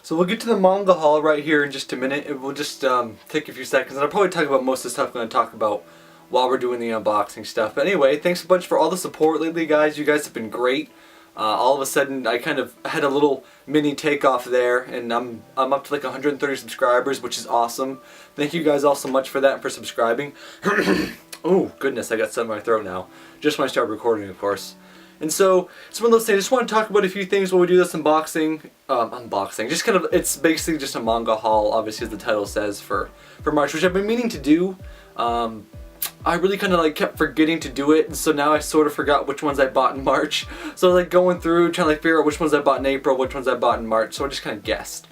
So we'll get to the manga haul right here in just a minute. It will just take a few seconds, and I'll probably talk about most of the stuff I'm going to talk about while we're doing the unboxing stuff. But anyway, thanks a bunch for all the support lately, guys. You guys have been great. All of a sudden, I kind of had a little mini takeoff there, and I'm up to like 130 subscribers, which is awesome. Thank you guys all so much for that and for subscribing. Oh, goodness, I got something in my throat now. Just when I started recording, of course. And so, it's one of those things, I just want to talk about a few things while we do this unboxing. Just kind of, it's basically just a manga haul, obviously as the title says, for March, which I've been meaning to do. I really kind of like kept forgetting to do it, and so now I sort of forgot which ones I bought in March. So like going through, trying to like figure out which ones I bought in April, which ones I bought in March, so I just kind of guessed.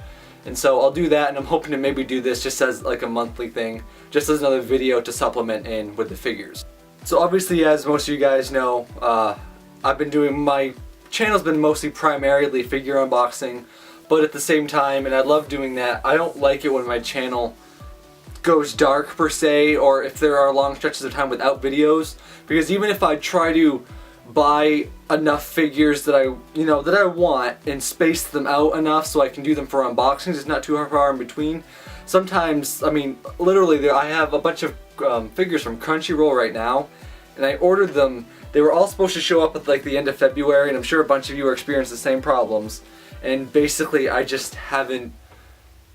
And so I'll do that, and I'm hoping to maybe do this just as like a monthly thing, just as another video to supplement in with the figures. So obviously, as most of you guys know, I've been doing, my channel's been mostly primarily figure unboxing, but at the same time, and I love doing that, I don't like it when my channel goes dark per se, or if there are long stretches of time without videos, because even if I try to buy enough figures that I want and space them out enough so I can do them for unboxings, it's not too far in between. Sometimes, I mean, literally, I have a bunch of figures from Crunchyroll right now, and I ordered them. They were all supposed to show up at like the end of February, and I'm sure a bunch of you are experiencing the same problems. And basically, I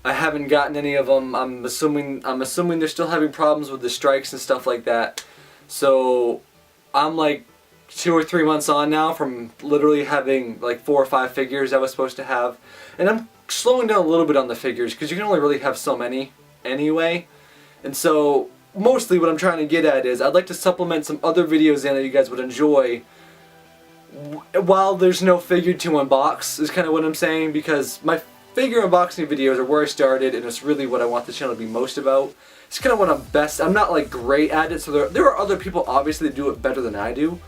haven't gotten any of them. I'm assuming they're still having problems with the strikes and stuff like that. So I'm like 2 or 3 months on now from literally having like 4 or 5 figures I was supposed to have, and I'm slowing down a little bit on the figures because you can only really have so many anyway. And so mostly what I'm trying to get at is I'd like to supplement some other videos in that you guys would enjoy while there's no figure to unbox, is kind of what I'm saying, because my figure unboxing videos are where I started, and it's really what I want the channel to be most about. It's kind of what I'm best. I'm not like great at it, so there are other people obviously that do it better than I do.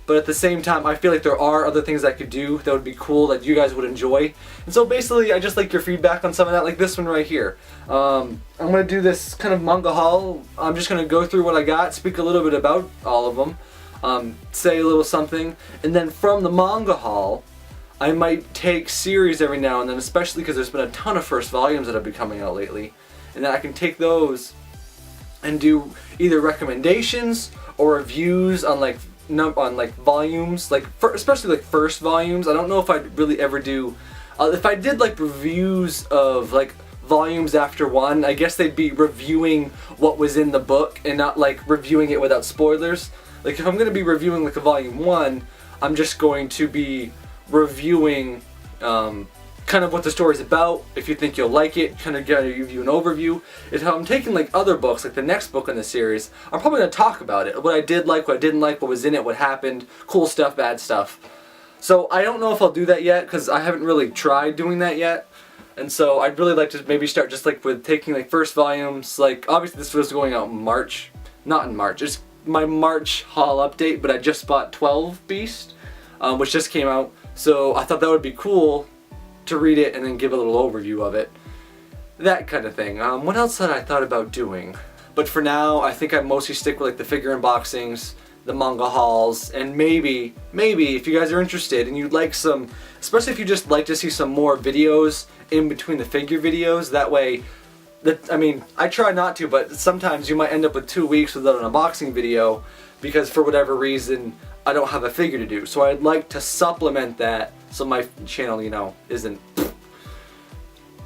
But at the same time, I feel like there are other things I could do that would be cool that you guys would enjoy. And so basically, I just like your feedback on some of that, like this one right here. I'm going to do this kind of manga haul. I'm just going to go through what I got, speak a little bit about all of them, say a little something, and then from the manga haul, I might take series every now and then, especially because there's been a ton of first volumes that have been coming out lately. And then I can take those and do either recommendations or reviews on like volumes, like especially like first volumes. I don't know if I'd really ever do, if I did like reviews of like volumes after one, I guess they'd be reviewing what was in the book and not like reviewing it without spoilers. Like if I'm going to be reviewing like a volume 1, I'm just going to be reviewing kind of what the story's about. If you think you'll like it, kind of give you an overview. If I'm taking like other books, like the next book in the series, I'm probably going to talk about it. What I did like, what I didn't like, what was in it, what happened, cool stuff, bad stuff. So I don't know if I'll do that yet, because I haven't really tried doing that yet. And so I'd really like to maybe start just like with taking like first volumes. Like obviously this was going out in March. Not in March, it's my March haul update, but I just bought 12 Beast, which just came out. So I thought that would be cool to read it and then give a little overview of it. That kind of thing. What else had I thought about doing? But for now, I think I mostly stick with like the figure unboxings, the manga hauls, and maybe if you guys are interested and you'd like some, especially if you just like to see some more videos in between the figure videos, that way, I mean, I try not to, but sometimes you might end up with 2 weeks without an unboxing video because for whatever reason, I don't have a figure to do. So I'd like to supplement that so my channel, you know, isn't...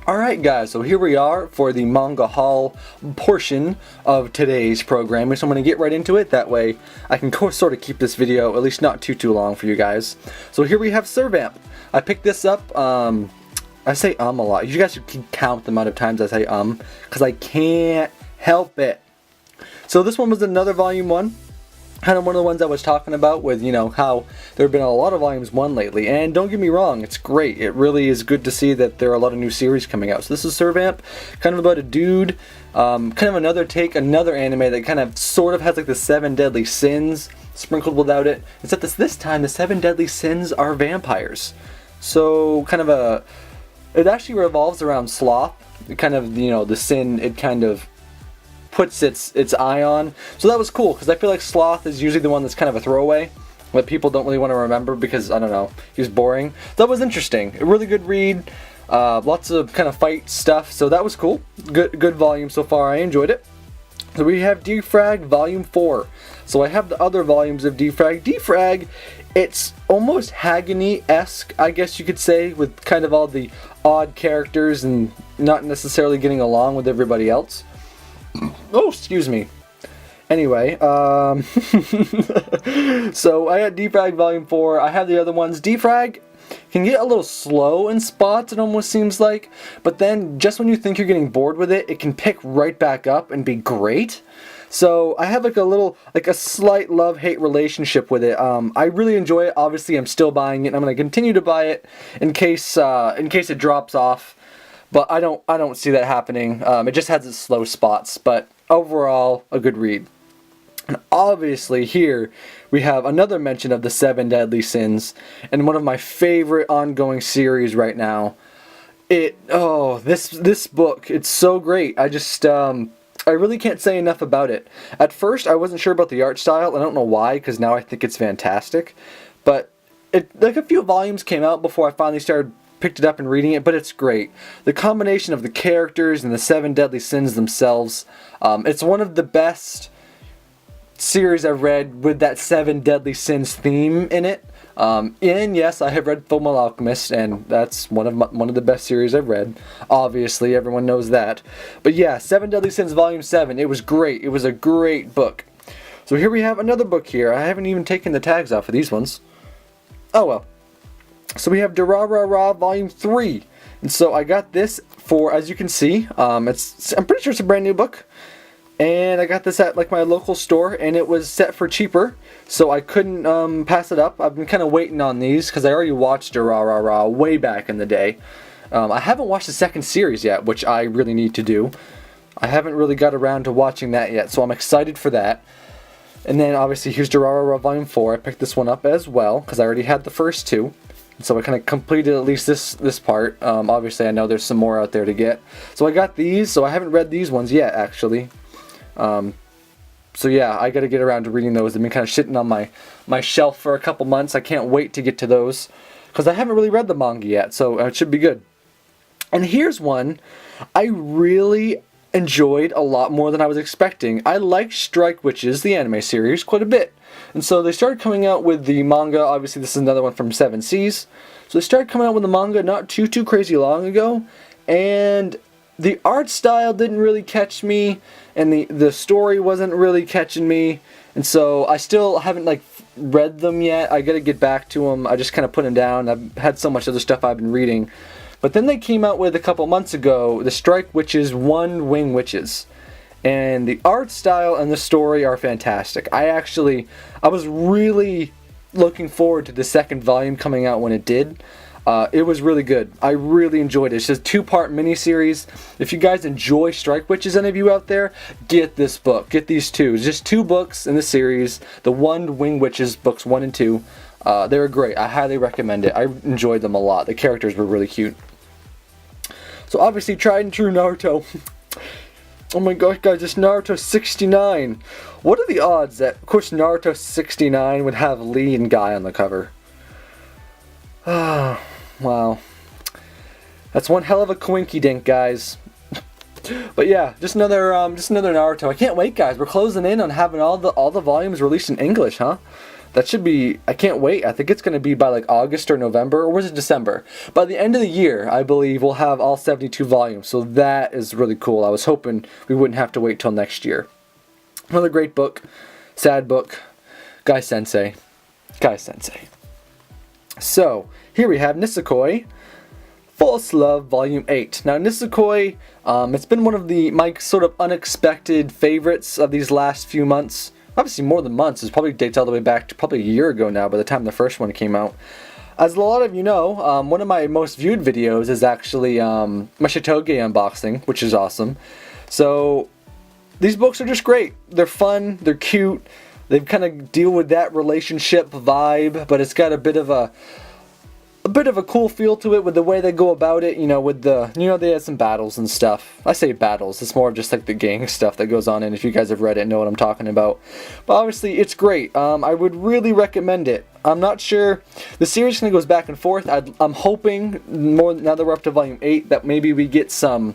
Alright guys, so here we are for the manga haul portion of today's programming. So I'm going to get right into it, that way I can sort of keep this video at least not too long for you guys. So here we have Vamp. I picked this up, I say a lot. You guys should count the amount of times I say because I can't help it. So this one was another volume 1. Kind of one of the ones I was talking about with, you know, how there have been a lot of volumes 1 lately, and don't get me wrong, it's great. It really is good to see that there are a lot of new series coming out. So this is Vamp, kind of about a dude, kind of another anime that kind of sort of has like the 7 deadly sins sprinkled without it, except this time the 7 deadly sins are vampires. So kind of it actually revolves around sloth, kind of, you know, the sin it kind of puts its eye on. So that was cool, because I feel like sloth is usually the one that's kind of a throwaway that people don't really want to remember because, I don't know, he was boring. That was interesting. A really good read. Lots of kind of fight stuff, so that was cool. Good volume so far. I enjoyed it. So we have Defrag Volume 4. So I have the other volumes of Defrag. Defrag, it's almost Hagany-esque, I guess you could say, with kind of all the odd characters and not necessarily getting along with everybody else. Oh, excuse me. Anyway, so I got Defrag Volume 4. I have the other ones. Defrag can get a little slow in spots, it almost seems like, but then just when you think you're getting bored with it, it can pick right back up and be great. So I have a slight love-hate relationship with it. I really enjoy it. Obviously, I'm still buying it, and I'm going to continue to buy it in case it drops off. But I don't see that happening. It just has its slow spots, but overall, a good read. And obviously here we have another mention of the 7 Deadly Sins, and one of my favorite ongoing series right now. This book, it's so great. I really can't say enough about it. At first I wasn't sure about the art style, I don't know why, because now I think it's fantastic. But a few volumes came out before I finally picked it up and reading it, but it's great. The combination of the characters and the 7 Deadly Sins themselves, it's one of the best series I've read with that 7 Deadly Sins theme in it. And yes, I have read Fullmetal Alchemist, and that's one of the best series I've read. Obviously, everyone knows that. But yeah, 7 Deadly Sins Volume 7, it was great. It was a great book. So here we have another book here. I haven't even taken the tags off of these ones. Oh well. So we have Diraja Raw Volume 3. And so I got this for, as you can see, I'm pretty sure it's a brand new book. And I got this at my local store, and it was set for cheaper, so I couldn't pass it up. I've been kind of waiting on these because I already watched Diraja Raw way back in the day. I haven't watched the second series yet, which I really need to do. I haven't really got around to watching that yet, so I'm excited for that. And then obviously here's Diraja Raw Volume 4. I picked this one up as well because I already had the first two. So I kind of completed at least this part. Obviously I know there's some more out there to get. So I got these, so I haven't read these ones yet actually. So yeah, I gotta get around to reading those. They've been kind of sitting on my shelf for a couple months. I can't wait to get to those because I haven't really read the manga yet, so it should be good. And here's one I really enjoyed a lot more than I was expecting. I liked Strike Witches, the anime series, quite a bit. And so they started coming out with the manga. Obviously this is another one from Seven Seas. So they started coming out with the manga not too crazy long ago, and the art style didn't really catch me, and the story wasn't really catching me, and so I still haven't read them yet. I gotta get back to them. I just kind of put them down. I've had so much other stuff I've been reading. But then they came out with a couple months ago the Strike Witches One Wing Witches, and the art style and the story are fantastic. I was really looking forward to the second volume coming out when it did. It was really good. I really enjoyed it. It's just a 2-part miniseries. If you guys enjoy Strike Witches, any of you out there, get this book. Get these two. It's just 2 books in the series. The One Wing Witches books 1 and 2. They were great. I highly recommend it. I enjoyed them a lot. The characters were really cute. So obviously, tried and true Naruto. Oh my gosh, guys, it's Naruto 69. What are the odds that, of course, Naruto 69 would have Lee and Guy on the cover? Ah. Wow, that's one hell of a coinky dink, guys. But yeah, just another Naruto. I can't wait, guys. We're closing in on having all the volumes released in English, huh? That should be. I can't wait. I think it's going to be by August or November, or was it December? By the end of the year, I believe we'll have all 72 volumes. So that is really cool. I was hoping we wouldn't have to wait till next year. Another great book, sad book, Guy Sensei. So, here we have Nisekoi, False Love Volume 8. Now, Nisekoi, it's been one of my sort of unexpected favorites of these last few months. Obviously, more than months. It probably dates all the way back to probably a year ago now by the time the first one came out. As a lot of you know, one of my most viewed videos is actually my Shitoge unboxing, which is awesome. So, these books are just great. They're fun, they're cute. They kind of deal with that relationship vibe, but it's got a bit of a a bit of a cool feel to it with the way they go about it, with the, they had some battles and stuff. I say battles, it's more of just like the gang stuff that goes on, and if you guys have read it and know what I'm talking about. But obviously, it's great. I would really recommend it. I'm not sure, the series kind of goes back and forth. I'm hoping, more now that we're up to volume 8, that maybe we get some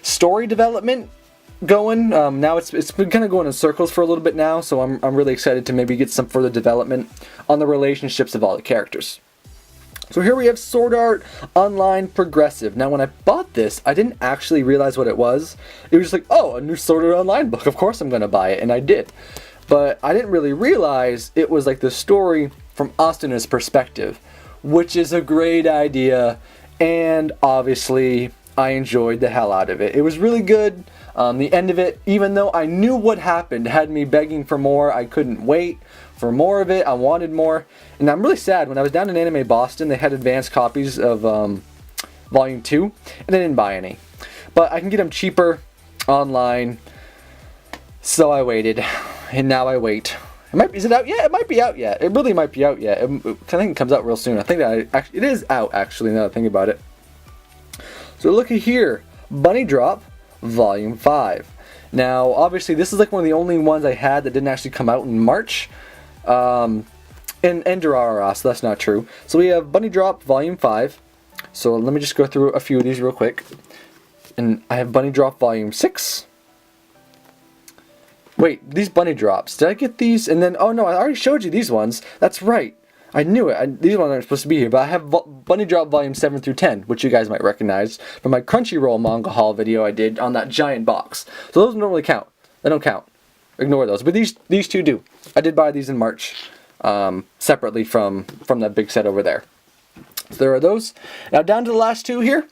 story development going. Now it's been kind of going in circles for a little bit now, so I'm really excited to maybe get some further development on the relationships of all the characters. So here we have Sword Art Online Progressive. Now when I bought this, I didn't actually realize what it was. It was just like, oh, a new Sword Art Online book, of course I'm going to buy it, and I did. But I didn't really realize it was like the story from Asuna's perspective, which is a great idea, and obviously I enjoyed the hell out of it. It was really good. The end of it, even though I knew what happened, had me begging for more. I couldn't wait for more of it. I wanted more. And I'm really sad. When I was down in Anime Boston, they had advanced copies of Volume 2, and I didn't buy any. But I can get them cheaper online, so I waited. And now I wait. Is it out yet? It might be out yet. It really might be out yet. I think it comes out real soon. I think that it is out, actually, now that I think about it. So looky here. Bunny Drop Volume 5. Now, obviously, this is like one of the only ones I had that didn't actually come out in March. And Diraja Raw, so that's not true. So we have Bunny Drop Volume 5. So let me just go through a few of these real quick. And I have Bunny Drop Volume 6. Wait, these Bunny Drops, did I get these? And then, oh no, I already showed you these ones. That's right. I knew it. These ones aren't supposed to be here, but I have Bunny Drop Volume 7 through 10, which you guys might recognize from my Crunchyroll manga haul video I did on that giant box. So those don't really count. They don't count. Ignore those. But these two do. I did buy these in March, separately from that big set over there. So there are those. Now down to the last two here.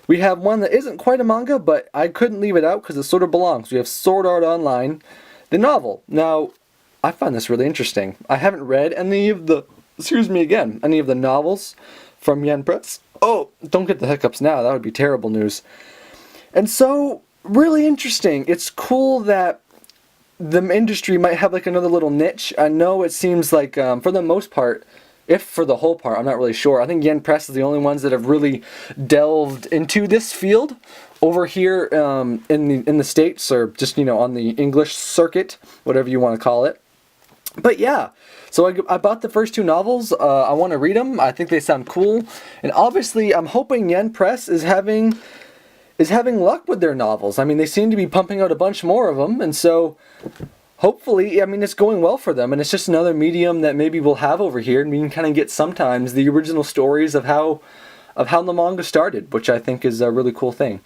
We have one that isn't quite a manga, but I couldn't leave it out because it sort of belongs. We have Sword Art Online, the novel. Now, I find this really interesting. I haven't read any of the novels from Yen Press. Oh, don't get the hiccups now. That would be terrible news. And so, really interesting. It's cool that the industry might have like another little niche. I know it seems like, for the most part, if for the whole part, I'm not really sure. I think Yen Press is the only ones that have really delved into this field over here in the States, or just, on the English circuit, whatever you want to call it. But yeah, so I bought the first two novels. I want to read them. I think they sound cool. And obviously, I'm hoping Yen Press is having luck with their novels. I mean, they seem to be pumping out a bunch more of them, and so hopefully, I mean, it's going well for them, and it's just another medium that maybe we'll have over here, and we can kind of get sometimes the original stories of how the manga started, which I think is a really cool thing.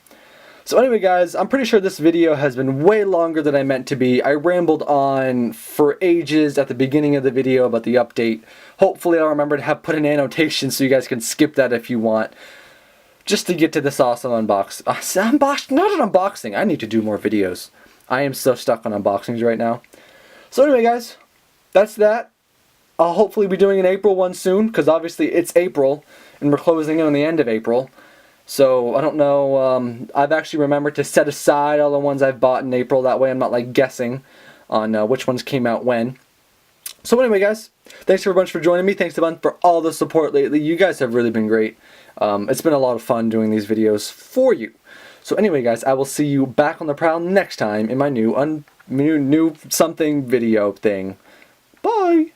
So anyway, guys, I'm pretty sure this video has been way longer than I meant to be. I rambled on for ages at the beginning of the video about the update. Hopefully, I'll remember to put an annotation so you guys can skip that if you want, just to get to this awesome unboxing. Not an unboxing. I need to do more videos. I am so stuck on unboxings right now. So anyway, guys, that's that. I'll hopefully be doing an April one soon, because obviously it's April, and we're closing in on the end of April. So I don't know, I've actually remembered to set aside all the ones I've bought in April. That way I'm not like guessing on which ones came out when. So anyway, guys, thanks a bunch for joining me. Thanks a bunch for all the support lately. You guys have really been great. It's been a lot of fun doing these videos for you. So anyway, guys, I will see you back on the prowl next time in my new something video thing. Bye!